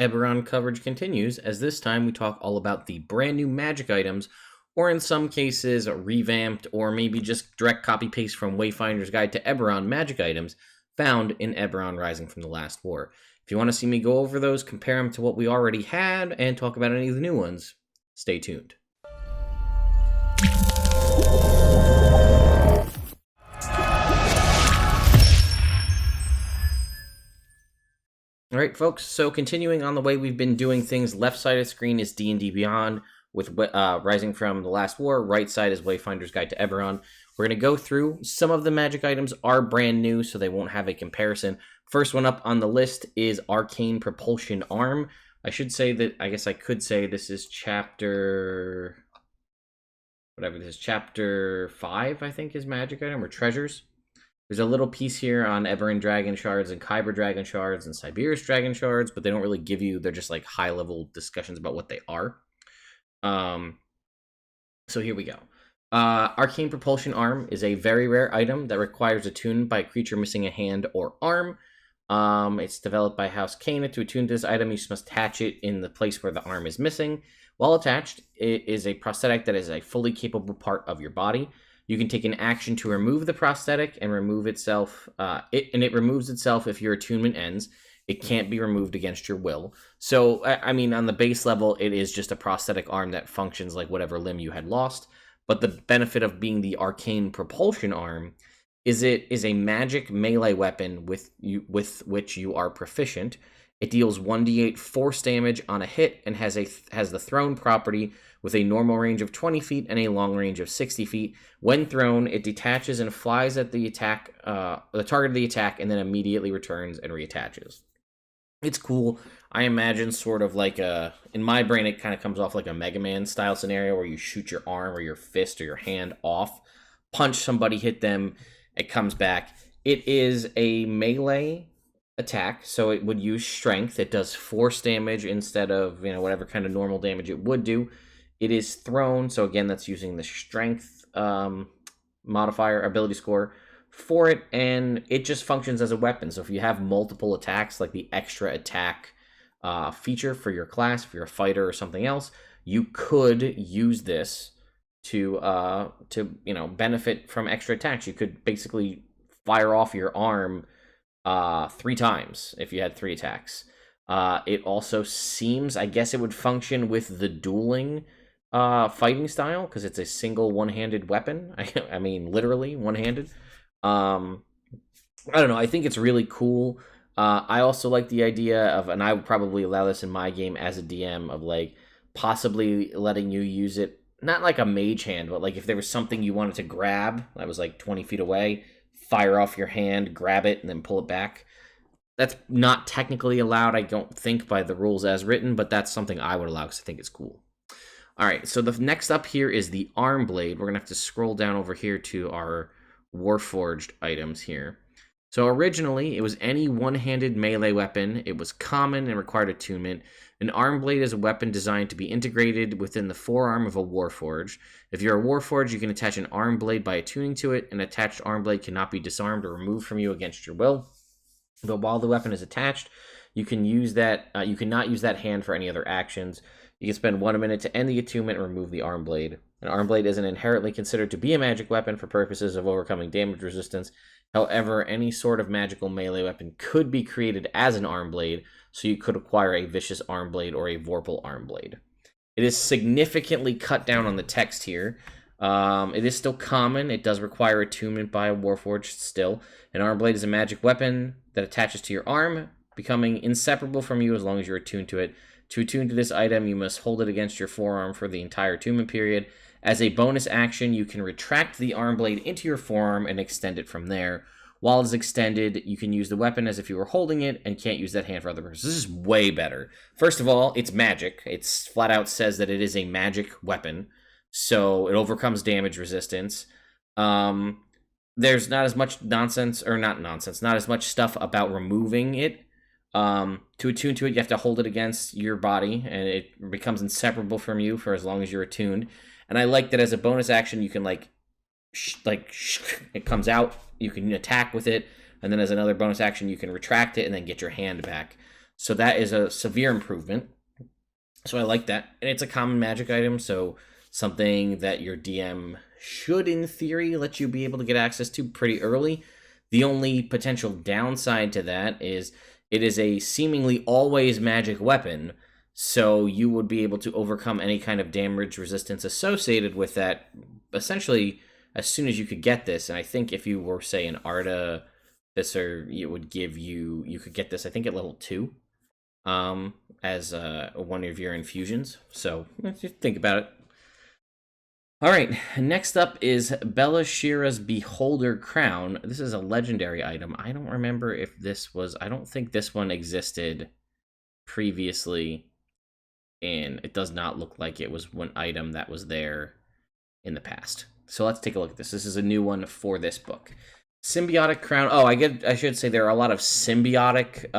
Eberron coverage continues, as this time we talk all about the brand new magic items, or in some cases, revamped, or maybe just direct copy paste from Wayfinder's Guide to Eberron magic items found in Eberron Rising from the Last War. If you want to see me go over those, compare them to what we already had, and talk about any of the new ones, stay tuned. All right, folks, so continuing on the way we've been doing things, left side of the screen is D&D Beyond with Rising from the Last War. Right side is Wayfinder's Guide to Eberron. We're going to go through. Some of the magic items are brand new, so they won't have a comparison. First one up on the list is Arcane Propulsion Arm. I should say that, I guess I could say this is chapter... whatever this is, chapter 5, I think, is magic item, or treasures. There's a little piece here on Eberron Dragon Shards and Kyber Dragon Shards and Siberius Dragon Shards, but they don't really give you, they're just like high-level discussions about what they are. So here we go. Arcane Propulsion Arm is a very rare item that requires attunement by a creature missing a hand or arm. It's developed by House Cana. To attune to this item, you must attach it in the place where the arm is missing. While attached, it is a prosthetic that is a fully capable part of your body. You can take an action to remove the prosthetic and remove itself. It removes itself if your attunement ends. It can't be removed against your will. So, I mean, on the base level, it is just a prosthetic arm that functions like whatever limb you had lost. But the benefit of being the Arcane Propulsion Arm is it is a magic melee weapon with which you are proficient. It deals 1d8 force damage on a hit and has the thrown property with a normal range of 20 feet and a long range of 60 feet. When thrown, it detaches and flies at the target of the attack, and then immediately returns and reattaches. It's cool. I imagine sort of like in my brain, it kind of comes off like a Mega Man style scenario where you shoot your arm or your fist or your hand off, punch somebody, hit them, it comes back. It is a melee attack, so it would use strength. It does force damage instead of, whatever kind of normal damage it would do. It is thrown, so again, that's using the strength modifier, ability score for it, and it just functions as a weapon. So if you have multiple attacks, like the extra attack feature for your class, if you're a fighter or something else, you could use this to benefit from extra attacks. You could basically fire off your arm 3 times if you had 3 attacks. It also seems, I guess it would function with the dueling fighting style, because it's a single one-handed weapon. I mean, literally one-handed. I don't know. I think it's really cool. I also like the idea of, and I would probably allow this in my game as a DM, of like possibly letting you use it, not like a mage hand, but like if there was something you wanted to grab that was like 20 feet away, fire off your hand, grab it, and then pull it back. That's not technically allowed, I don't think, by the rules as written, but that's something I would allow because I think it's cool. All right, so the next up here is the arm blade. We're going to have to scroll down over here to our Warforged items here. So originally, it was any one-handed melee weapon. It was common and required attunement. An arm blade is a weapon designed to be integrated within the forearm of a Warforged. If you're a Warforged, you can attach an arm blade by attuning to it. An attached arm blade cannot be disarmed or removed from you against your will. But while the weapon is attached, you can use that. You cannot use that hand for any other actions. You can spend 1 minute to end the attunement and remove the arm blade. An arm blade isn't inherently considered to be a magic weapon for purposes of overcoming damage resistance. However, any sort of magical melee weapon could be created as an arm blade, so you could acquire a vicious arm blade or a vorpal arm blade. It is significantly cut down on the text here. It is still common. It does require attunement by a Warforged still. An arm blade is a magic weapon that attaches to your arm, becoming inseparable from you as long as you're attuned to it. To attune to this item, you must hold it against your forearm for the entire attunement period. As a bonus action, you can retract the arm blade into your forearm and extend it from there. While it's extended, you can use the weapon as if you were holding it and can't use that hand for other purposes. This is way better. First of all, it's magic. It flat out says that it is a magic weapon, so it overcomes damage resistance. There's not as much nonsense, or not nonsense, not as much stuff about removing it. To attune to it, you have to hold it against your body, and it becomes inseparable from you for as long as you're attuned. And I like that as a bonus action, you can it comes out, you can attack with it, and then as another bonus action, you can retract it and then get your hand back. So that is a severe improvement. So I like that. And it's a common magic item, so something that your DM should, in theory, let you be able to get access to pretty early. The only potential downside to that is it is a seemingly always magic weapon, so you would be able to overcome any kind of damage resistance associated with that essentially as soon as you could get this. And I think if you were, say, an Artificer, it would give you, you could get this, I think, at level 2 as one of your infusions. So just think about it. All right, next up is Belashira's Beholder Crown. This is a legendary item. I don't remember if this was, I don't think this one existed previously, and it does not look like it was one item that was there in the past. So let's take a look at this. This is a new one for this book. Symbiotic Crown. Oh, I should say there are a lot of symbiotic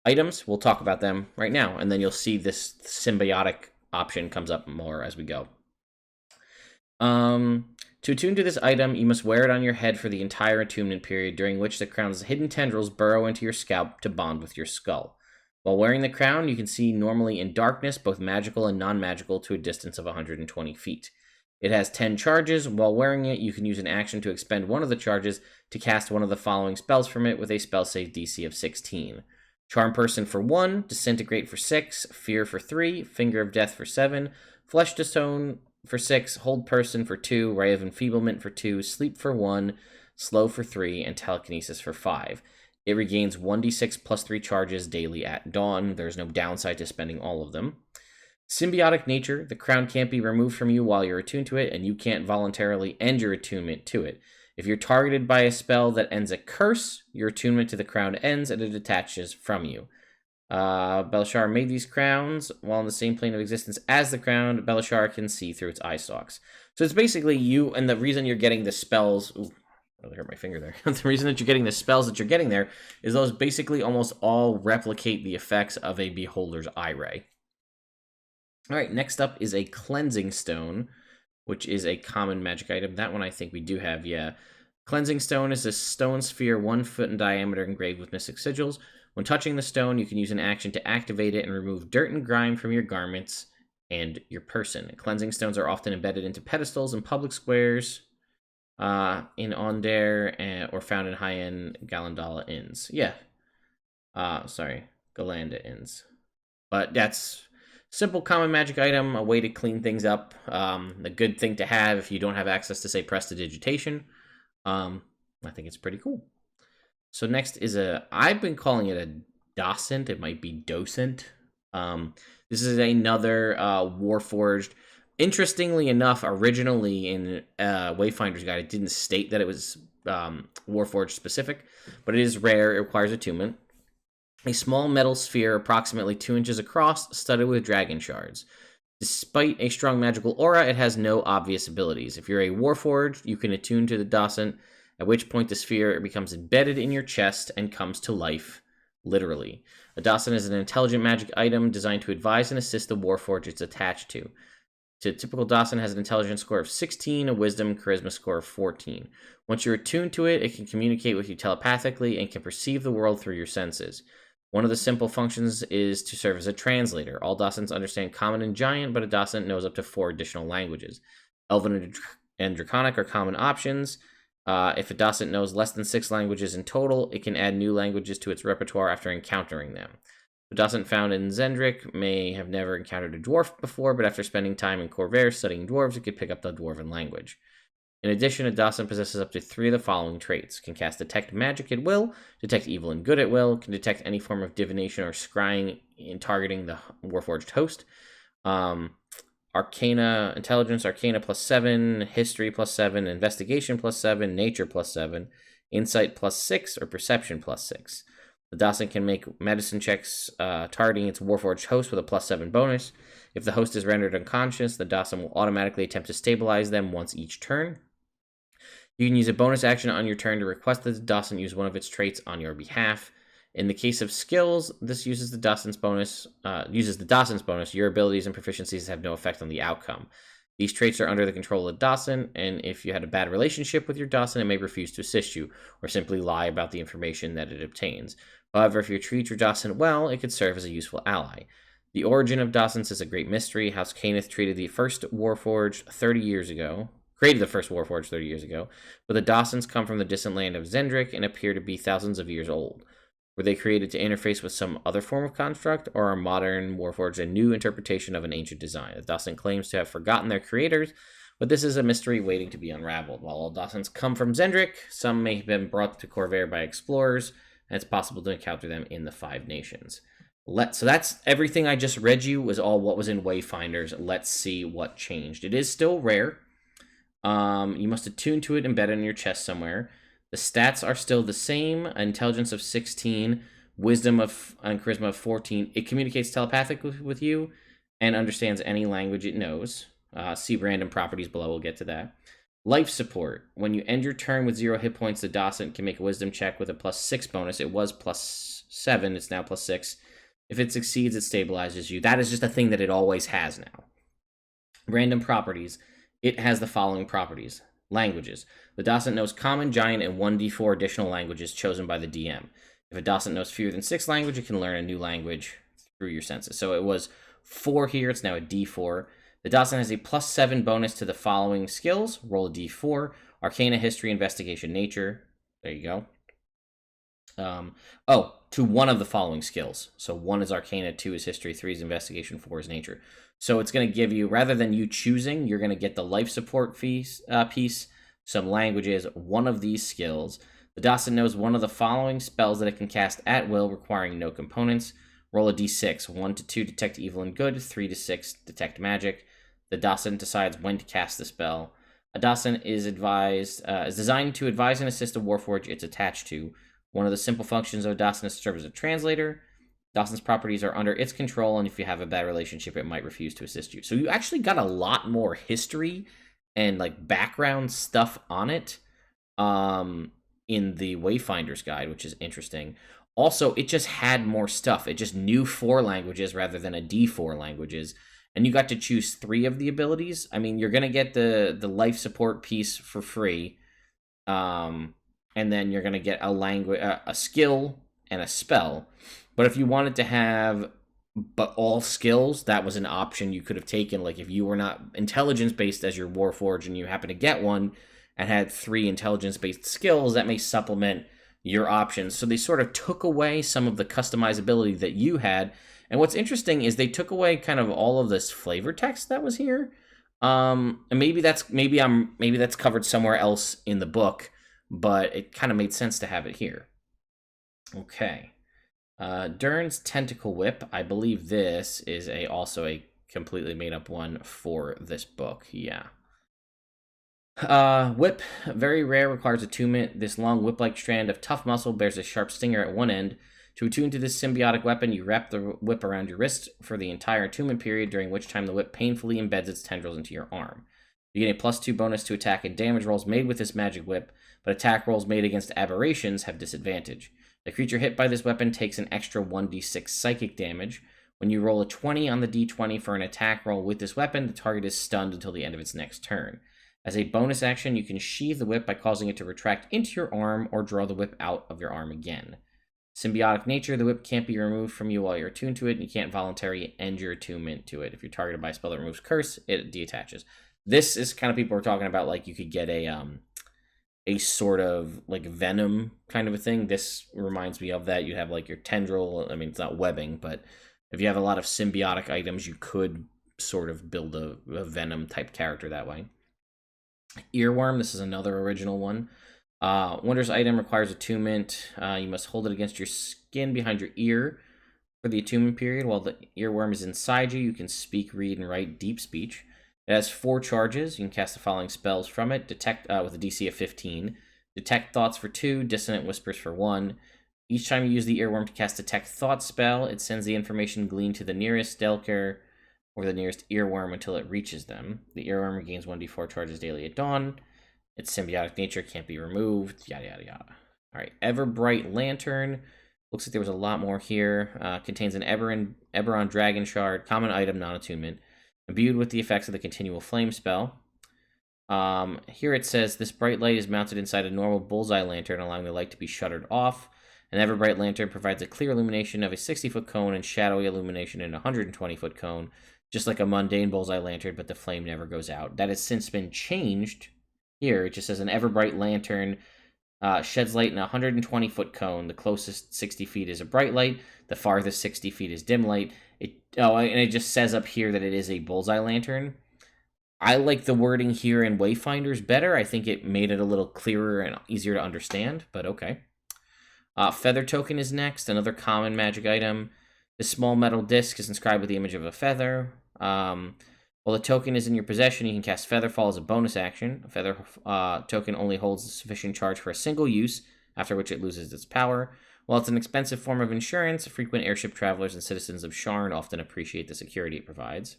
items. We'll talk about them right now, and then you'll see this symbiotic option comes up more as we go. To attune to this item, you must wear it on your head for the entire attunement period, during which the crown's hidden tendrils burrow into your scalp to bond with your skull. While wearing the crown, you can see normally in darkness, both magical and non-magical, to a distance of 120 feet. It has 10 charges. While wearing it, you can use an action to expend one of the charges to cast one of the following spells from it with a spell save DC of 16. Charm Person for 1, Disintegrate for 6, Fear for 3, Finger of Death for 7, Flesh to Stone for 6, Hold Person for 2, Ray of Enfeeblement for 2, Sleep for 1, Slow for 3, and Telekinesis for 5. It regains 1d6 plus 3 charges daily at dawn. There's no downside to spending all of them. Symbiotic Nature. The crown can't be removed from you while you're attuned to it, and you can't voluntarily end your attunement to it. If you're targeted by a spell that ends a curse, your attunement to the crown ends and it detaches from you. Belashar made these crowns while in the same plane of existence as the crown. Belashar can see through its eye stalks. So it's basically you, and the reason you're getting the spells... Ooh, I really hurt my finger there. The reason that you're getting the spells that you're getting there is those basically almost all replicate the effects of a Beholder's Eye Ray. All right, next up is a Cleansing Stone, which is a common magic item. That one I think we do have, yeah. Cleansing Stone is a stone sphere 1 foot in diameter engraved with mystic sigils. When touching the stone, you can use an action to activate it and remove dirt and grime from your garments and your person. Cleansing stones are often embedded into pedestals in public squares, in Onder, or found in high-end Galandala inns. Yeah. Galanda inns. But that's simple common magic item, a way to clean things up. A good thing to have if you don't have access to, say, prestidigitation. I think it's pretty cool. So next is I've been calling it a Docent. It might be Docent. This is another Warforged. Interestingly enough, originally in Wayfinder's Guide, it didn't state that it was Warforged specific, but it is rare. It requires attunement. A small metal sphere approximately 2 inches across, studded with dragon shards. Despite a strong magical aura, it has no obvious abilities. If you're a Warforged, you can attune to the Docent, at which point the sphere becomes embedded in your chest and comes to life, literally. A Docent is an intelligent magic item designed to advise and assist the Warforged it's attached to. The typical Docent has an intelligence score of 16, a wisdom charisma score of 14. Once you're attuned to it, it can communicate with you telepathically and can perceive the world through your senses. One of the simple functions is to serve as a translator. All Docents understand Common and Giant, but a Docent knows up to 4 additional languages. Elven and Draconic are common options. If a Docent knows less than 6 languages in total, it can add new languages to its repertoire after encountering them. A Docent found in Zendrick may have never encountered a dwarf before, but after spending time in Corvair studying dwarves, it could pick up the dwarven language. In addition, a Docent possesses up to 3 of the following traits. Can cast Detect Magic at will, Detect Evil and Good at will, can detect any form of divination or scrying in targeting the Warforged host. Arcana Intelligence, Arcana +7, History +7, Investigation +7, Nature +7, Insight +6, or Perception +6. The Docent can make medicine checks targeting its Warforged host with a +7 bonus. If the host is rendered unconscious, the Docent will automatically attempt to stabilize them once each turn. You can use a bonus action on your turn to request that the Docent use one of its traits on your behalf. In the case of skills, this uses the Docent's bonus. Your abilities and proficiencies have no effect on the outcome. These traits are under the control of the Docent, and if you had a bad relationship with your Docent, it may refuse to assist you, or simply lie about the information that it obtains. However, if you treat your Docent well, it could serve as a useful ally. The origin of Docents is a great mystery. House Caneth treated the first Warforged 30 years ago, created the first Warforged 30 years ago, but the Docents come from the distant land of Zendrick and appear to be thousands of years old. Were they created to interface with some other form of construct, or are modern Warforged a new interpretation of an ancient design? The Docent claims to have forgotten their creators, but this is a mystery waiting to be unraveled. While all Docents come from Zendrick, some may have been brought to Corvair by explorers, and it's possible to encounter them in the Five Nations. So that's everything I just read you was all what was in Wayfinders. Let's see what changed. It is still rare. You must attune to it embedded in your chest somewhere. The stats are still the same. Intelligence of 16, wisdom and charisma of 14. It communicates telepathically with you and understands any language it knows. See random properties below. We'll get to that. Life support. When you end your turn with 0 hit points, the Docent can make a wisdom check with a +6 bonus. It was +7. It's now +6. If it succeeds, it stabilizes you. That is just a thing that it always has now. Random properties. It has the following properties. Languages. The Docent knows Common, Giant, and 1d4 additional languages chosen by the DM. If a Docent knows fewer than 6 languages, it can learn a new language through your senses. So it was 4 here. It's now a d4. The Docent has a +7 bonus to the following skills. Roll a d4. Arcana, History, Investigation, Nature. There you go. To one of the following skills. So 1 is Arcana, 2 is History, 3 is Investigation, 4 is Nature. So it's going to give you, rather than you choosing, you're going to get the life support piece, some languages, one of these skills. The Docent knows one of the following spells that it can cast at will, requiring no components. Roll a d6. 1 to 2, detect evil and good. 3 to 6, detect magic. The Docent decides when to cast the spell. A Docent is designed to advise and assist a Warforged it's attached to. One of the simple functions of a Docent is to serve as a translator. Docent's properties are under its control, and if you have a bad relationship, it might refuse to assist you. So you actually got a lot more history and like background stuff on it in the Wayfinder's guide, which is interesting. Also, it just had more stuff. It just knew 4 languages rather than a D4 languages. And you got to choose 3 of the abilities. I mean, you're going to get the life support piece for free. And then you're going to get a skill and a spell. But if you wanted to have all skills, that was an option you could have taken. Like if you were not intelligence-based as your Warforged and you happen to get one and had 3 intelligence-based skills, that may supplement your options. So they sort of took away some of the customizability that you had. And what's interesting is they took away kind of all of this flavor text that was here. And maybe that's covered somewhere else in the book, but it kind of made sense to have it here. Okay. Durn's Tentacle Whip. I believe this is also a completely made up one for this book. Yeah. Whip, very rare, requires attunement. This long whip-like strand of tough muscle bears a sharp stinger at one end. To attune to this symbiotic weapon, you wrap the whip around your wrist for the entire attunement period, during which time the whip painfully embeds its tendrils into your arm. You get a +2 bonus to attack and damage rolls made with this magic whip, but attack rolls made against aberrations have disadvantage. The creature hit by this weapon takes an extra 1d6 psychic damage. When you roll a 20 on the d20 for an attack roll with this weapon, the target is stunned until the end of its next turn. As a bonus action, you can sheath the whip by causing it to retract into your arm or draw the whip out of your arm again. Symbiotic nature, the whip can't be removed from you while you're attuned to it, and you can't voluntarily end your attunement to it. If you're targeted by a spell that removes curse, it deattaches. This is kind of people are talking about, like you could get a sort of like venom kind of a thing. This reminds me of that. You have like your tendril. I mean, it's not webbing, but if you have a lot of symbiotic items, you could sort of build a venom type character that way. Earworm, this is another original one. Wondrous item requires attunement. You must hold it against your skin behind your ear for the attunement period. While the earworm is inside you, you can speak, read, and write deep speech. It has 4 charges. You can cast the following spells from it. Detect with a DC of 15. Detect Thoughts for 2. Dissonant Whispers for 1. Each time you use the earworm to cast Detect Thoughts spell, it sends the information gleaned to the nearest Delker or the nearest earworm until it reaches them. The earworm regains 1d4 charges daily at dawn. Its symbiotic nature can't be removed. Yada, yada, yada. All right, Everbright Lantern. Looks like there was a lot more here. Contains an Eberron Dragon Shard. Common item, non-attunement. Imbued with the effects of the Continual Flame spell. Here it says, this bright light is mounted inside a normal bullseye lantern, allowing the light to be shuttered off. An ever-bright lantern provides a clear illumination of a 60-foot cone and shadowy illumination in a 120-foot cone, just like a mundane bullseye lantern, but the flame never goes out. That has since been changed. Here, it just says an ever-bright lantern sheds light in a 120-foot cone. The closest 60 feet is a bright light. The farthest 60 feet is dim light. And it just says up here that it is a bullseye lantern. I like the wording here in Wayfinders better. I think it made it a little clearer and easier to understand, but okay. Feather token is next, another common magic item. This small metal disc is inscribed with the image of a feather. While the token is in your possession, you can cast Featherfall as a bonus action. A feather token only holds sufficient charge for a single use, after which it loses its power. While it's an expensive form of insurance, frequent airship travelers and citizens of Sharn often appreciate the security it provides.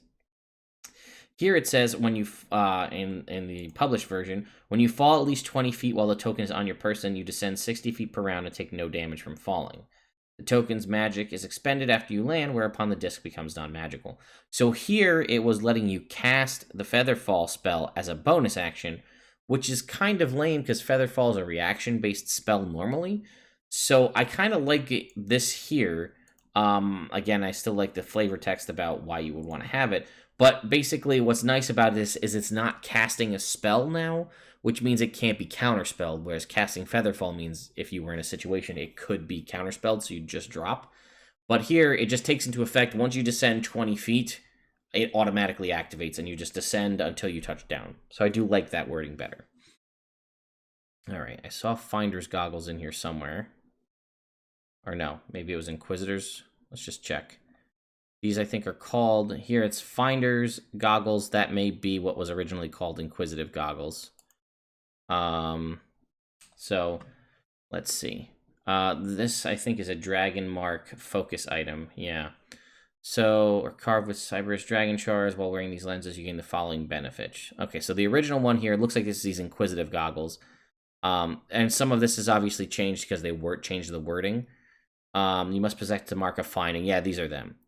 Here it says, when you in the published version, when you fall at least 20 feet while the token is on your person, you descend 60 feet per round and take no damage from falling. The token's magic is expended after you land, whereupon the disc becomes non-magical. So here it was letting you cast the Featherfall spell as a bonus action, which is kind of lame because Featherfall is a reaction-based spell normally. So I kind of like this here. Again, I still like the flavor text about why you would want to have it. But basically, what's nice about this is it's not casting a spell now, which means it can't be counterspelled, whereas casting Featherfall means if you were in a situation, it could be counterspelled, so you just drop. But here, it just takes into effect, once you descend 20 feet, it automatically activates, and you just descend until you touch down. So I do like that wording better. All right, I saw Finder's Goggles in here somewhere. Or no, maybe it was Inquisitor's. Let's just check. These, I think, are called... Here, it's Finder's Goggles. That may be what was originally called Inquisitive Goggles. So, let's see. This, I think, is a Dragon Mark focus item. Yeah. So, or carved with Cyberus Dragon Shards. While wearing these lenses, you gain the following benefits. Okay, so the original one here, it looks like this is these Inquisitive Goggles. And some of this is obviously changed because they changed the wording. You must possess the Mark of Finding. Yeah, these are them.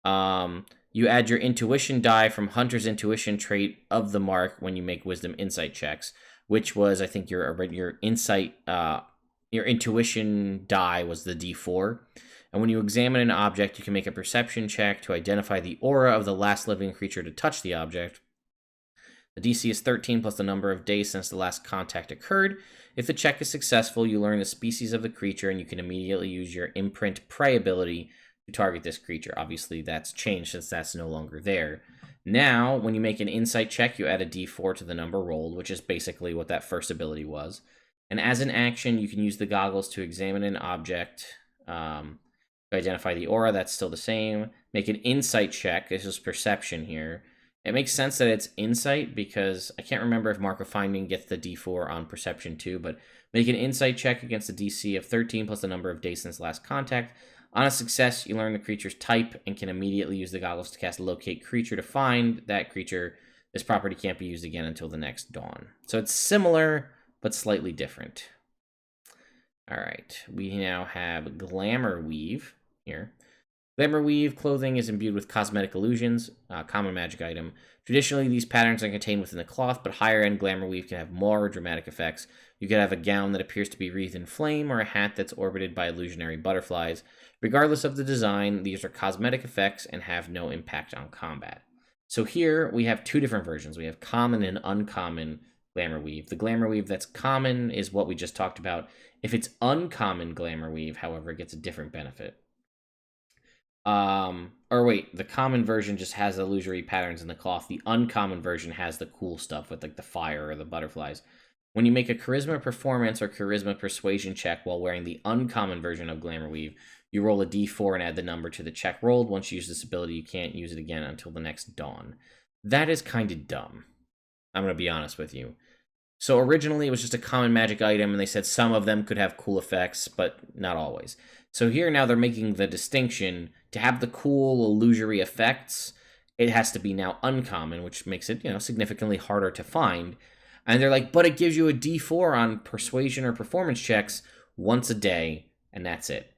You add your intuition die from Hunter's intuition trait of the mark when you make wisdom insight checks, which was, I think, your insight, your intuition die was the D4. And when you examine an object, you can make a perception check to identify the aura of the last living creature to touch the object. The DC is 13 plus the number of days since the last contact occurred. If the check is successful, you learn the species of the creature, and you can immediately use your imprint prey ability to target this creature. Obviously, that's changed since that's no longer there. Now, when you make an insight check, you add a d4 to the number rolled, which is basically what that first ability was. And as an action, you can use the goggles to examine an object, to identify the aura. That's still the same. Make an insight check. This is perception here. It makes sense that it's insight because I can't remember if Mark of Finding gets the d4 on perception too, but make an insight check against a DC of 13 plus the number of days since last contact. On a success, you learn the creature's type and can immediately use the goggles to cast Locate Creature to find that creature. This property can't be used again until the next dawn. So it's similar, but slightly different. All right, we now have Glamour Weave here. Glamour Weave clothing is imbued with cosmetic illusions, common magic item. Traditionally, these patterns are contained within the cloth, but higher-end Glamour Weave can have more dramatic effects. You could have a gown that appears to be wreathed in flame, or a hat that's orbited by illusionary butterflies. Regardless of the design, these are cosmetic effects and have no impact on combat. So here, we have two different versions. We have common and uncommon Glamour Weave. The Glamour Weave that's common is what we just talked about. If it's uncommon Glamour Weave, however, it gets a different benefit. Or wait, the common version just has illusory patterns in the cloth. The uncommon version has the cool stuff with like the fire or the butterflies. When you make a charisma performance or charisma persuasion check while wearing the uncommon version of Glamour Weave, you roll a d4 and add the number to the check rolled. Once you use this ability, you can't use it again until the next dawn. That is kind of dumb. I'm going to be honest with you. So originally it was just a common magic item, and they said some of them could have cool effects, but not always. So here now they're making the distinction to have the cool illusory effects. It has to be now uncommon, which makes it, significantly harder to find. And they're like, but it gives you a d4 on persuasion or performance checks once a day, and that's it.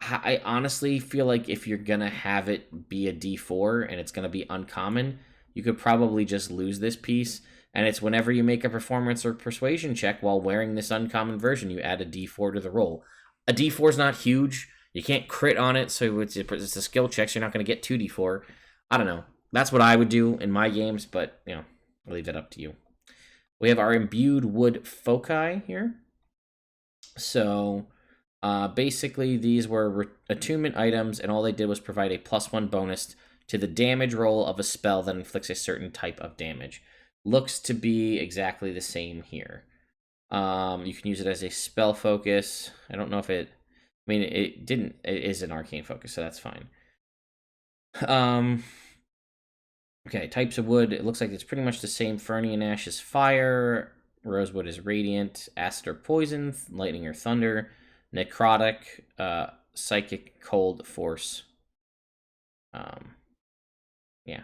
I honestly feel like if you're going to have it be a d4 and it's going to be uncommon, you could probably just lose this piece. And it's whenever you make a performance or persuasion check while wearing this uncommon version, you add a d4 to the roll. A D4 is not huge. You can't crit on it, so it's a skill check, so you're not going to get 2d4. I don't know. That's what I would do in my games, but, I'll leave that up to you. We have our Imbued Wood Foci here. So, basically, these were attunement items, and all they did was provide a +1 bonus to the damage roll of a spell that inflicts a certain type of damage. Looks to be exactly the same here. You can use it as a spell focus. I don't know if it... I mean, it is an arcane focus, so that's fine. Okay, types of wood. It looks like it's pretty much the same. Ferny and Ash is fire. Rosewood is radiant. Acid or poison. Lightning or thunder. Necrotic. Psychic, cold, force. Yeah.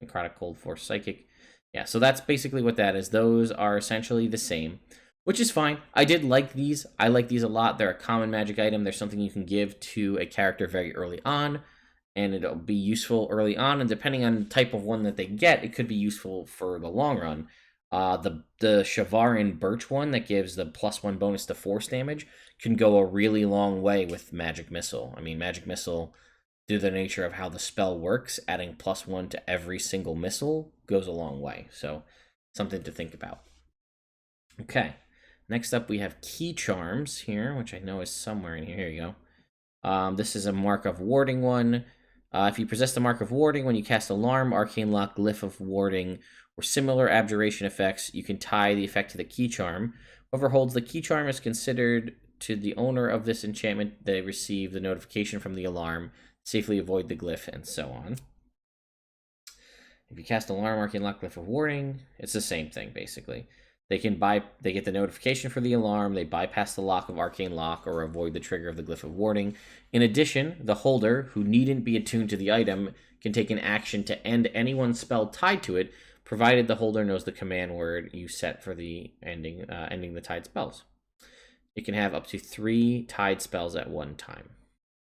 Necrotic, cold, force, psychic. Yeah, so that's basically what that is. Those are essentially the same, which is fine. I did like these. I like these a lot. They're a common magic item. They're something you can give to a character very early on, and it'll be useful early on. And depending on the type of one that they get, it could be useful for the long run. The Shavarin Birch one that gives the +1 bonus to force damage can go a really long way with Magic Missile. I mean, Magic Missile, due to the nature of how the spell works, adding +1 to every single missile goes a long way. So, something to think about. Okay, next up we have Key Charms here, which I know is somewhere in here. Here you go. This is a Mark of Warding one. If you possess the Mark of Warding, when you cast Alarm, Arcane Lock, Glyph of Warding, or similar abjuration effects, you can tie the effect to the Key Charm. Whoever holds the Key Charm is considered to the owner of this enchantment. They receive the notification from the alarm, safely avoid the glyph, and so on. If you cast Alarm, Arcane Lock, Glyph of Warding, it's the same thing, basically. They get the notification for the alarm, they bypass the lock of Arcane Lock, or avoid the trigger of the Glyph of Warding. In addition, the holder, who needn't be attuned to the item, can take an action to end anyone's spell tied to it, provided the holder knows the command word you set for the ending the tied spells. It can have up to 3 tied spells at one time.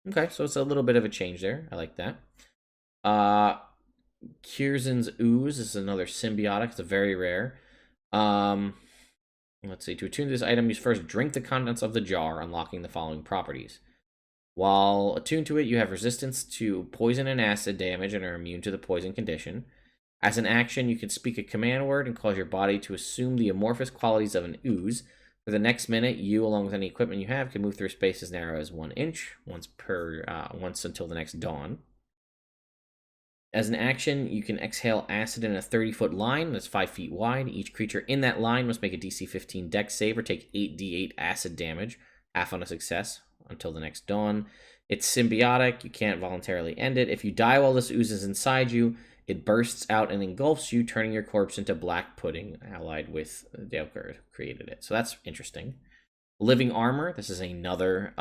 Okay, so it's a little bit of a change there. I like that. Kierzan's Ooze is another symbiotic. It's a very rare. Let's see. To attune to this item, you first drink the contents of the jar, unlocking the following properties. While attuned to it, you have resistance to poison and acid damage and are immune to the poison condition. As an action, you can speak a command word and cause your body to assume the amorphous qualities of an ooze. For the next minute, you, along with any equipment you have, can move through space as narrow as 1 inch, once until the next dawn. As an action, you can exhale acid in a 30-foot line that's 5 feet wide. Each creature in that line must make a DC 15 Dex save or take 8d8 acid damage, half on a success, until the next dawn. It's symbiotic. You can't voluntarily end it. If you die while this ooze is inside you, it bursts out and engulfs you, turning your corpse into black pudding, allied with Daelker, who created it. So that's interesting. Living Armor. This is another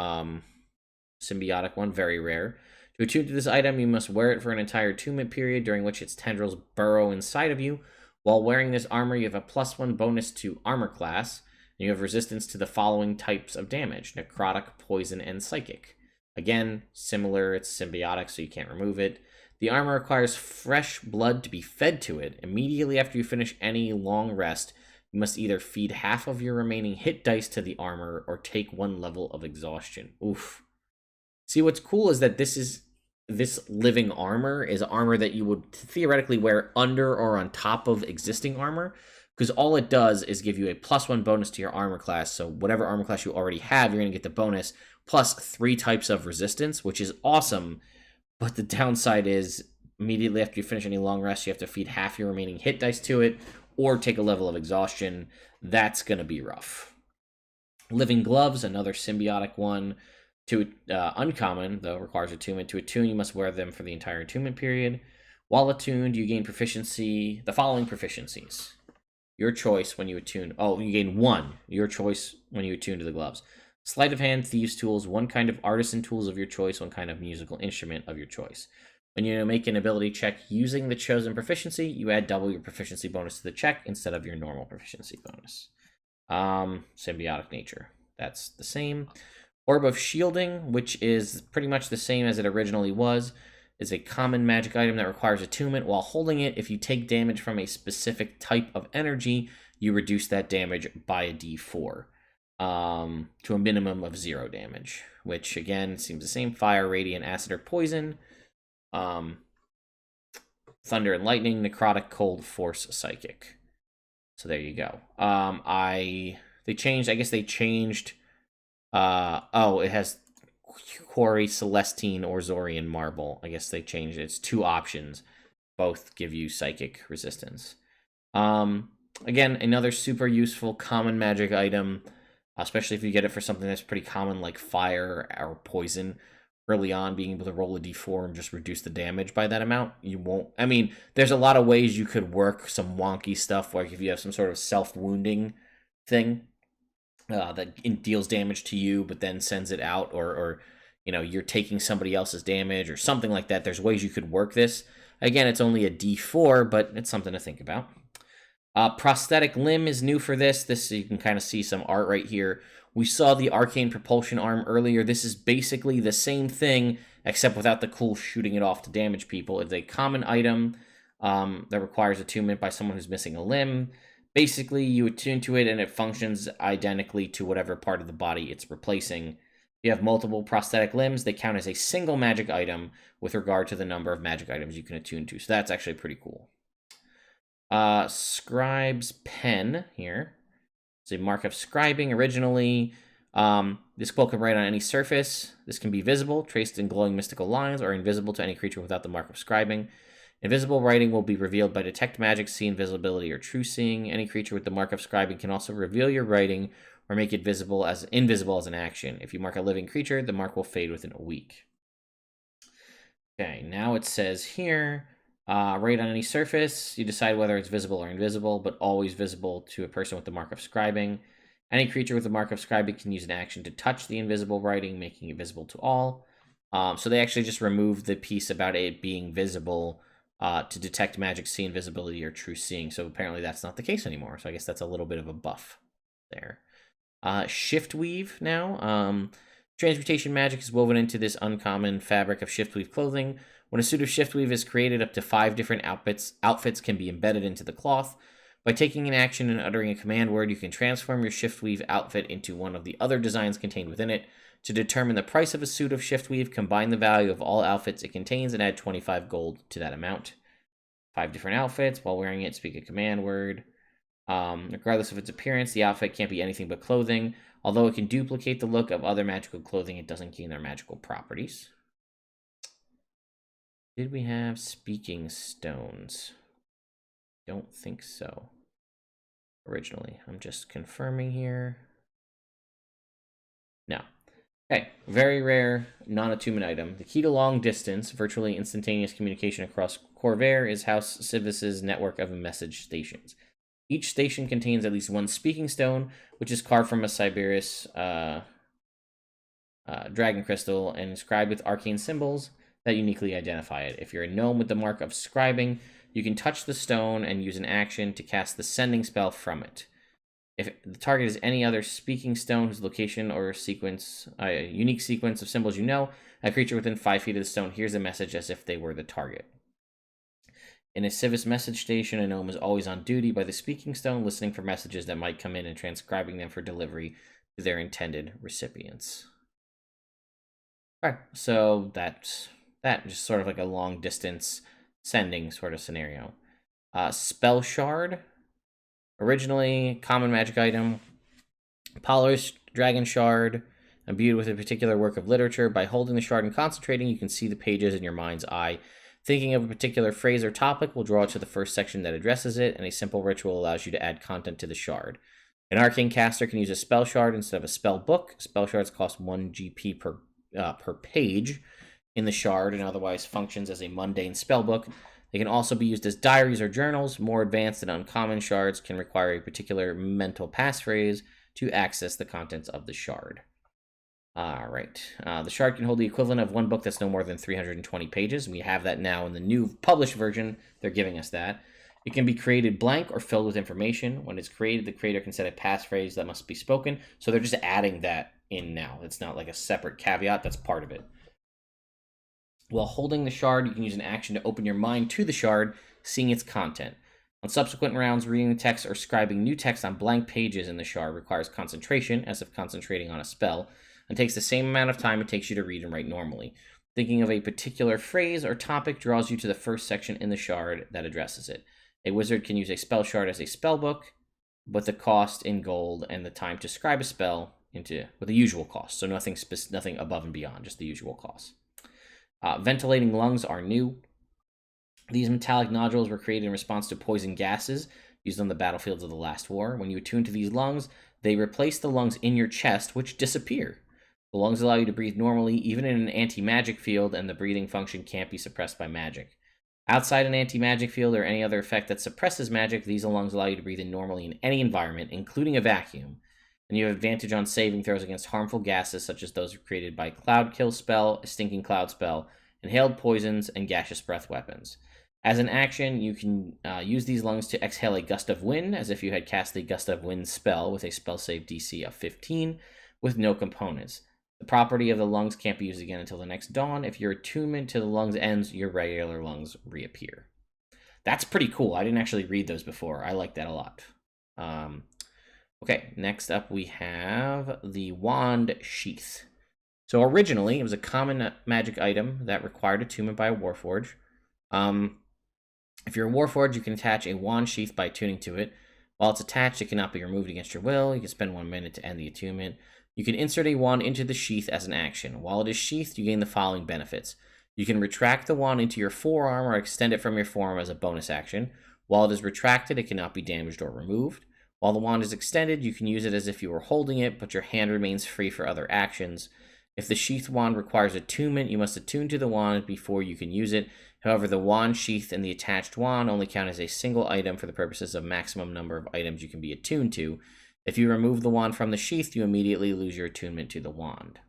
symbiotic one, very rare. To attune to this item, you must wear it for an entire attunement period, during which its tendrils burrow inside of you. While wearing this armor, you have a +1 bonus to armor class, and you have resistance to the following types of damage: necrotic, poison, and psychic. Again, similar, it's symbiotic, so you can't remove it. The armor requires fresh blood to be fed to it. Immediately after you finish any long rest, you must either feed half of your remaining hit dice to the armor or take 1 level of exhaustion. Oof. See, what's cool is that this living armor is armor that you would theoretically wear under or on top of existing armor, because all it does is give you a +1 bonus to your armor class. So whatever armor class you already have, you're going to get the bonus, plus 3 types of resistance, which is awesome. But the downside is, immediately after you finish any long rest, you have to feed half your remaining hit dice to it, or take a level of exhaustion. That's going to be rough. Living Gloves, another symbiotic one. To uncommon, though, requires attunement. To attune, you must wear them for the entire attunement period. While attuned, you gain proficiency, the following proficiencies. Your choice when you attune. Oh, you gain 1. Your choice when you attune to the gloves. Sleight of hand, thieves' tools, 1 kind of artisan tools of your choice, 1 kind of musical instrument of your choice. When you make an ability check using the chosen proficiency, you add double your proficiency bonus to the check instead of your normal proficiency bonus. Symbiotic nature. That's the same. Orb of Shielding, which is pretty much the same as it originally was, is a common magic item that requires attunement. While holding it, if you take damage from a specific type of energy, you reduce that damage by a d4. to a minimum of 0 damage, which again seems the same: fire, radiant, acid, or poison, thunder and lightning, necrotic, cold, force, psychic. So there you go. They changed. I guess they changed. It has Quarry, Celestine, or Zorian Marble. I guess they changed it. It's 2 options. Both give you psychic resistance. Again, another super useful common magic item, especially if you get it for something that's pretty common like fire or poison. Early on, being able to roll a d4 and just reduce the damage by that amount. You won't. I mean, there's a lot of ways you could work some wonky stuff, like if you have some sort of self-wounding thing that deals damage to you, but then sends it out, or you're taking somebody else's damage or something like that. There's ways you could work this. Again, it's only a d4, but it's something to think about. Prosthetic limb is new for this. You can kind of see some art right here. We saw the Arcane Propulsion Arm earlier. This is basically the same thing, except without the cool shooting it off to damage people. It's a common item that requires attunement by someone who's missing a limb. Basically, you attune to it, and it functions identically to whatever part of the body it's replacing. If you have multiple prosthetic limbs, they count as a single magic item with regard to the number of magic items you can attune to. So that's actually pretty cool. Scribe's Pen here. It's a mark of scribing originally. This quill can write on any surface. This can be visible, traced in glowing mystical lines, or invisible to any creature without the mark of scribing. Invisible writing will be revealed by detect magic, see invisibility, or true seeing. Any creature with the mark of scribing can also reveal your writing or make it invisible as an action. If you mark a living creature, the mark will fade within a week. Okay, now it says here, write on any surface. You decide whether it's visible or invisible, but always visible to a person with the mark of scribing. Any creature with the mark of scribing can use an action to touch the invisible writing, making it visible to all. So they actually just removed the piece about it being visible to detect magic, see invisibility, or true seeing. So apparently that's not the case anymore. So I guess that's a little bit of a buff there. Shift weave now. Transmutation magic is woven into this uncommon fabric of shift weave clothing. When a suit of shift weave is created, up to 5 different outfits can be embedded into the cloth. By taking an action and uttering a command word, you can transform your shift weave outfit into one of the other designs contained within it. To determine the price of a suit of shift weave, combine the value of all outfits it contains and add 25 gold to that amount. 5 different outfits. While wearing it, speak a command word. Regardless of its appearance, the outfit can't be anything but clothing. Although it can duplicate the look of other magical clothing, it doesn't gain their magical properties. Did we have speaking stones? Don't think so. Originally, I'm just confirming here. No. Okay, very rare non-attunement item. The key to long distance, virtually instantaneous communication across Corvair is House Civis's network of message stations. Each station contains at least 1 speaking stone, which is carved from a Siberius dragon crystal and inscribed with arcane symbols that uniquely identify it. If you're a gnome with the mark of scribing, you can touch the stone and use an action to cast the sending spell from it. If the target is any other speaking stone whose location or sequence, a unique sequence of symbols you know, a creature within 5 feet of the stone hears the message as if they were the target. In a Civis message station, a gnome is always on duty by the speaking stone, listening for messages that might come in and transcribing them for delivery to their intended recipients. Alright, so that's that. Just sort of like a long distance sending sort of scenario. Spell Shard. Originally, common magic item. Polished dragon shard, imbued with a particular work of literature. By holding the shard and concentrating, you can see the pages in your mind's eye. Thinking of a particular phrase or topic will draw it to the first section that addresses it, and a simple ritual allows you to add content to the shard. An arcane caster can use a spell shard instead of a spell book. Spell shards cost 1 GP per page in the shard, and otherwise functions as a mundane spell book. They can also be used as diaries or journals. More advanced and uncommon shards can require a particular mental passphrase to access the contents of the shard. Alright, the shard can hold the equivalent of 1 book that's no more than 320 pages. We have that now in the new published version. They're giving us that. It can be created blank or filled with information. When it's created, the creator can set a passphrase that must be spoken. So they're just adding that in now. It's not like a separate caveat. That's part of it. While holding the shard, you can use an action to open your mind to the shard, seeing its content. On subsequent rounds, reading the text or scribing new text on blank pages in the shard requires concentration, as if concentrating on a spell, and takes the same amount of time it takes you to read and write normally. Thinking of a particular phrase or topic draws you to the first section in the shard that addresses it. A wizard can use a spell shard as a spell book, but the cost in gold and the time to scribe a spell with the usual cost. So nothing above and beyond, just the usual costs. Ventilating lungs are new. These metallic nodules were created in response to poison gases used on the battlefields of the last war. When you attune to these lungs, they replace the lungs in your chest, which disappear. The lungs allow you to breathe normally, even in an anti-magic field, and the breathing function can't be suppressed by magic. Outside an anti-magic field or any other effect that suppresses magic, these lungs allow you to breathe in normally in any environment, including a vacuum. And you have advantage on saving throws against harmful gases, such as those created by Cloud Kill spell, a Stinking Cloud spell, inhaled poisons, and gaseous breath weapons. As an action, you can use these lungs to exhale a gust of wind, as if you had cast the gust of wind spell with a spell save DC of 15, with no components. The property of the lungs can't be used again until the next dawn. If your attunement to the lungs ends, your regular lungs reappear. That's pretty cool. I didn't actually read those before. I like that a lot. Okay, next up we have the Wand Sheath. So originally, it was a common magic item that required attunement by a Warforged. If you're a Warforged, you can attach a wand sheath by attuning to it. While it's attached, it cannot be removed against your will. You can spend 1 minute to end the attunement. You can insert a wand into the sheath as an action. While it is sheathed, you gain the following benefits. You can retract the wand into your forearm or extend it from your forearm as a bonus action. While it is retracted, it cannot be damaged or removed. While the wand is extended, you can use it as if you were holding it, but your hand remains free for other actions. If the sheath wand requires attunement, you must attune to the wand before you can use it. However, the wand sheath and the attached wand only count as a single item for the purposes of maximum number of items you can be attuned to. If you remove the wand from the sheath, you immediately lose your attunement to the wand.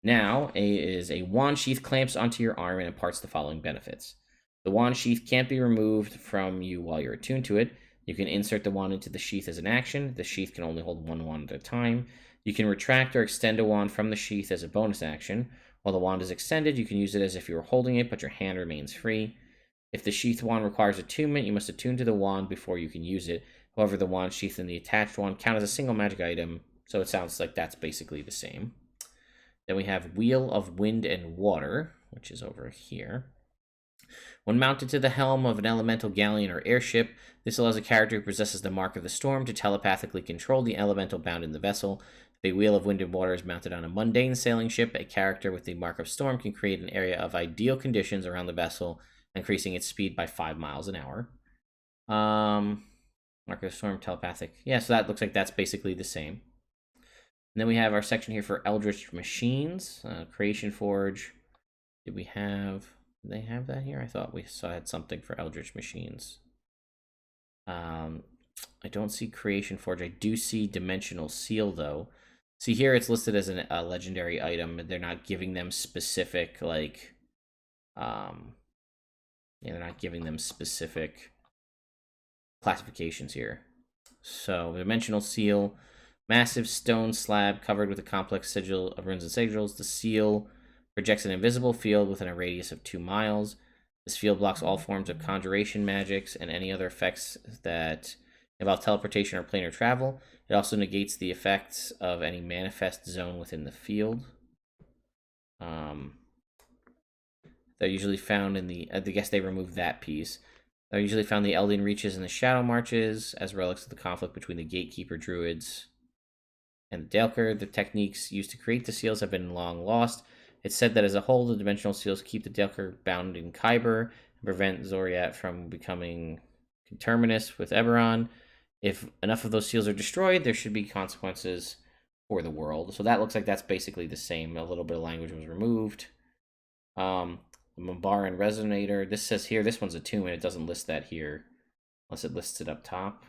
Now, a wand sheath clamps onto your arm and imparts the following benefits. The wand sheath can't be removed from you while you're attuned to it. You can insert the wand into the sheath as an action. The sheath can only hold one wand at a time. You can retract or extend a wand from the sheath as a bonus action. While the wand is extended, you can use it as if you were holding it, but your hand remains free. If the sheath wand requires attunement, you must attune to the wand before you can use it. However, the wand sheath and the attached wand count as a single magic item, so it sounds like that's basically the same. Then we have Wheel of Wind and Water, which is over here. When mounted to the helm of an elemental galleon or airship, this allows a character who possesses the Mark of the Storm to telepathically control the elemental bound in the vessel. If a Wheel of Wind and Water is mounted on a mundane sailing ship, a character with the Mark of Storm can create an area of ideal conditions around the vessel, increasing its speed by 5 miles an hour. Mark of the Storm, telepathic. Yeah, so that looks like that's basically the same. And then we have our section here for Eldritch Machines, Creation Forge. Did they have that here? I thought we had something for Eldritch Machines. I don't see Creation Forge. I do see Dimensional Seal, though. See, here it's listed as a legendary item. They're not giving them specific, like, they're not giving them specific classifications here. So, Dimensional Seal, massive stone slab covered with a complex sigil of runes and sigils. The seal projects an invisible field within a radius of 2 miles. This field blocks all forms of conjuration magics and any other effects that involve teleportation or planar travel. It also negates the effects of any manifest zone within the field. They're usually found in the... I guess they removed that piece. They're usually found in the Elden Reaches and the Shadow Marches as relics of the conflict between the Gatekeeper Druids and the Daelker. The techniques used to create the seals have been long lost. It's said that as a whole, the dimensional seals keep the Daelker bound in Kyber and prevent Zoriat from becoming conterminous with Eberron. If enough of those seals are destroyed, there should be consequences for the world. So that looks like that's basically the same. A little bit of language was removed. The Mambaran Resonator. This says here, this one's attunement. It doesn't list that here, unless it lists it up top.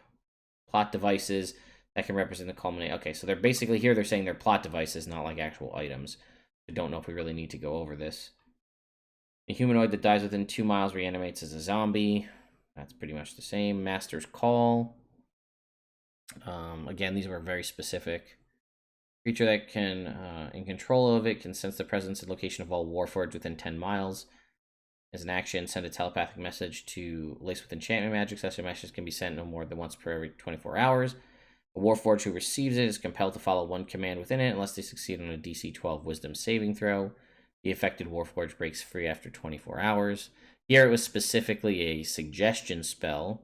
Plot devices that can represent the culminate. Okay, so they're basically here, they're saying they're plot devices, not like actual items. I don't know if we really need to go over this. A humanoid that dies within 2 miles reanimates as a zombie. That's pretty much the same. Master's Call. Again, these were very specific. Creature that can, in control of it, can sense the presence and location of all Warforged within 10 miles. As an action, send a telepathic message to laced with enchantment magic. Such a message can be sent no more than once per every 24 hours. A Warforged who receives it is compelled to follow one command within it unless they succeed on a DC 12 Wisdom saving throw. The affected Warforged breaks free after 24 hours. Here it was specifically a suggestion spell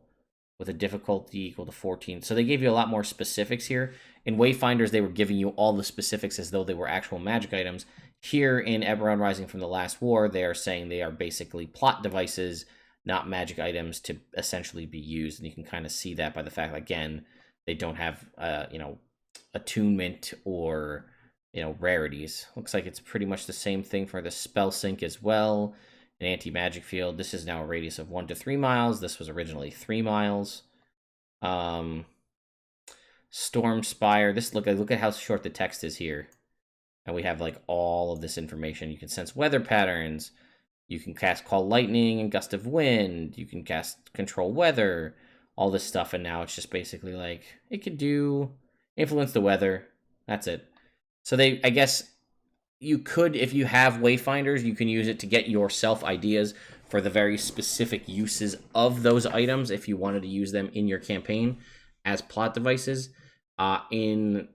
with a difficulty equal to 14. So they gave you a lot more specifics here. In Wayfinders, they were giving you all the specifics as though they were actual magic items. Here in Eberron Rising from the Last War, they are saying they are basically plot devices, not magic items to essentially be used. And you can kind of see that by the fact, again, they don't have, attunement or, rarities. Looks like it's pretty much the same thing for the spell sync as well. An anti-magic field. This is now a radius of 1 to 3 miles. This was originally 3 miles. Storm Spire. This look at how short the text is here. And we have like all of this information. You can sense weather patterns. You can cast Call Lightning and Gust of Wind. You can cast Control Weather. All this stuff. And now it's just basically like, it could do influence the weather. That's it. So I guess you could, if you have Wayfinders, you can use it to get yourself ideas for the very specific uses of those items if you wanted to use them in your campaign as plot devices. In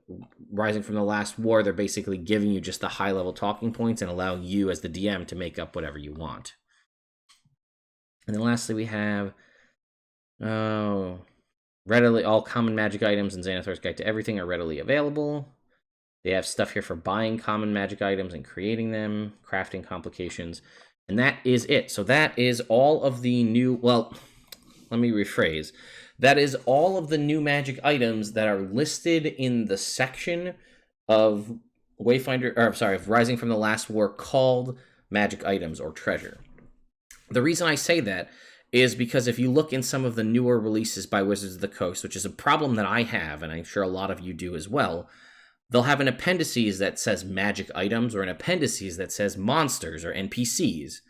Rising from the Last War, they're basically giving you just the high-level talking points and allowing you as the DM to make up whatever you want. And then lastly, we have readily all common magic items in Xanathor's Guide to Everything are readily available. They have stuff here for buying common magic items and creating them, crafting complications, and that is it. So that is all of the new, well, let me rephrase. That is all of the new magic items that are listed in the section of of Rising from the Last War called magic items or treasure. The reason I say that is because if you look in some of the newer releases by Wizards of the Coast, which is a problem that I have, and I'm sure a lot of you do as well, they'll have an appendices that says magic items or an appendices that says monsters or NPCs.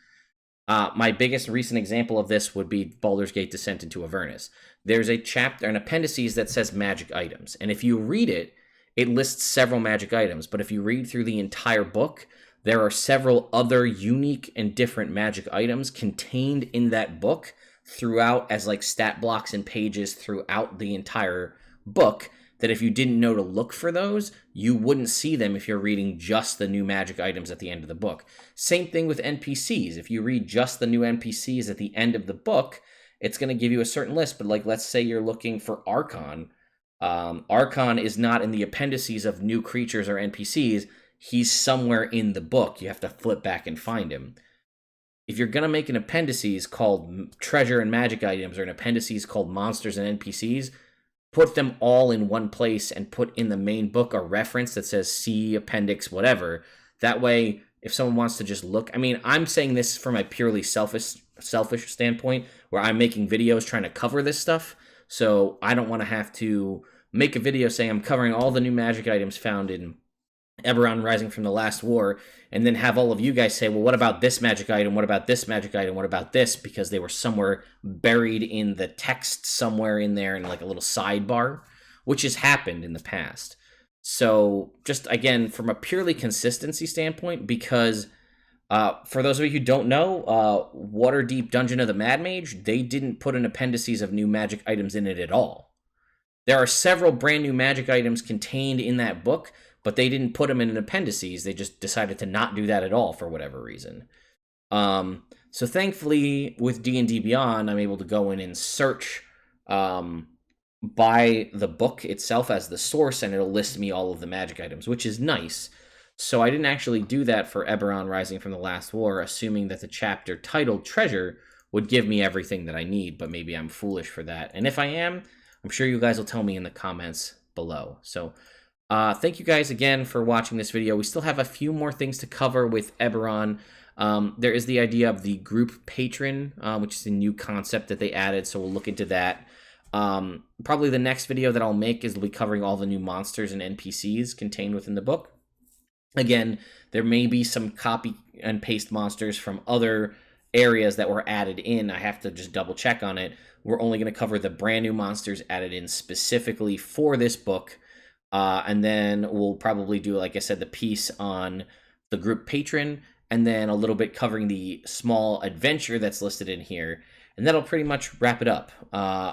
My biggest recent example of this would be Baldur's Gate Descent into Avernus. There's a chapter, an appendices that says magic items. And if you read it, it lists several magic items. But if you read through the entire book, there are several other unique and different magic items contained in that book throughout as like stat blocks and pages throughout the entire book that if you didn't know to look for those, you wouldn't see them if you're reading just the new magic items at the end of the book. Same thing with NPCs. If you read just the new NPCs at the end of the book, it's going to give you a certain list. But like, let's say you're looking for Archon. Archon is not in the appendices of new creatures or NPCs. He's somewhere in the book. You have to flip back and find him. If you're going to make an appendices called treasure and magic items or an appendices called monsters and NPCs, put them all in one place and put in the main book a reference that says see appendix whatever. That way, if someone wants to just look, I mean, I'm saying this from a purely selfish standpoint where I'm making videos trying to cover this stuff. So I don't want to have to make a video saying I'm covering all the new magic items found in Eberron Rising from the Last War, and then have all of you guys say, well, what about this magic item? What about this magic item? What about this? Because they were somewhere buried in the text somewhere in there in like a little sidebar, which has happened in the past. So just, again, from a purely consistency standpoint, because for those of you who don't know, Waterdeep Dungeon of the Mad Mage, they didn't put an appendices of new magic items in it at all. There are several brand new magic items contained in that book, but they didn't put them in an appendices. They just decided to not do that at all for whatever reason. So thankfully, with D&D Beyond, I'm able to go in and search by the book itself as the source, and it'll list me all of the magic items, which is nice. So I didn't actually do that for Eberron Rising from the Last War, assuming that the chapter titled Treasure would give me everything that I need, but maybe I'm foolish for that. And if I am, I'm sure you guys will tell me in the comments below. So thank you guys again for watching this video. We still have a few more things to cover with Eberron. There is the idea of the group patron, which is a new concept that they added, so we'll look into that. Probably the next video that I'll make is we'll be covering all the new monsters and NPCs contained within the book. Again, there may be some copy and paste monsters from other areas that were added in. I have to just double check on it. We're only going to cover the brand new monsters added in specifically for this book. And then we'll probably do, like I said, the piece on the group patron and then a little bit covering the small adventure that's listed in here. And that'll pretty much wrap it up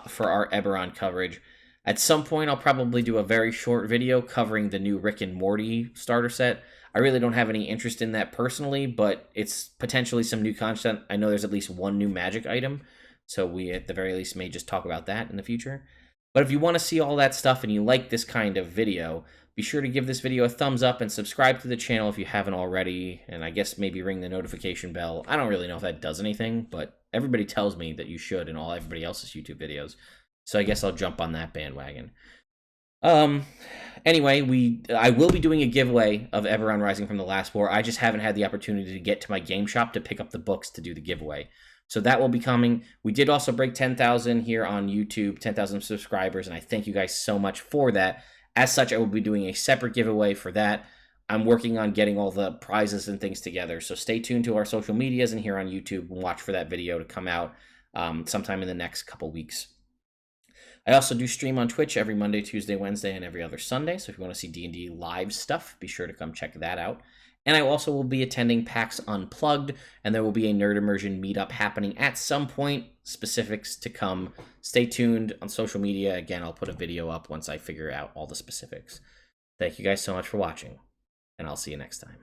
for our Eberron coverage. At some point, I'll probably do a very short video covering the new Rick and Morty starter set. I really don't have any interest in that personally, but it's potentially some new content. I know there's at least one new magic item, so we at the very least may just talk about that in the future. But if you want to see all that stuff and you like this kind of video, be sure to give this video a thumbs up and subscribe to the channel if you haven't already, and I guess maybe ring the notification bell. I don't really know if that does anything, but everybody tells me that you should in all everybody else's YouTube videos, so I guess I'll jump on that bandwagon. Anyway, I will be doing a giveaway of Eberron Rising from the Last War. I just haven't had the opportunity to get to my game shop to pick up the books to do the giveaway. So that will be coming. We did also break 10,000 here on YouTube, 10,000 subscribers, and I thank you guys so much for that. As such, I will be doing a separate giveaway for that. I'm working on getting all the prizes and things together, so stay tuned to our social medias and here on YouTube and watch for that video to come out sometime in the next couple weeks. I also do stream on Twitch every Monday, Tuesday, Wednesday, and every other Sunday, so if you want to see D&D live stuff, be sure to come check that out. And I also will be attending PAX Unplugged, and there will be a Nerd Immersion meetup happening at some point. Specifics to come. Stay tuned on social media. Again, I'll put a video up once I figure out all the specifics. Thank you guys so much for watching, and I'll see you next time.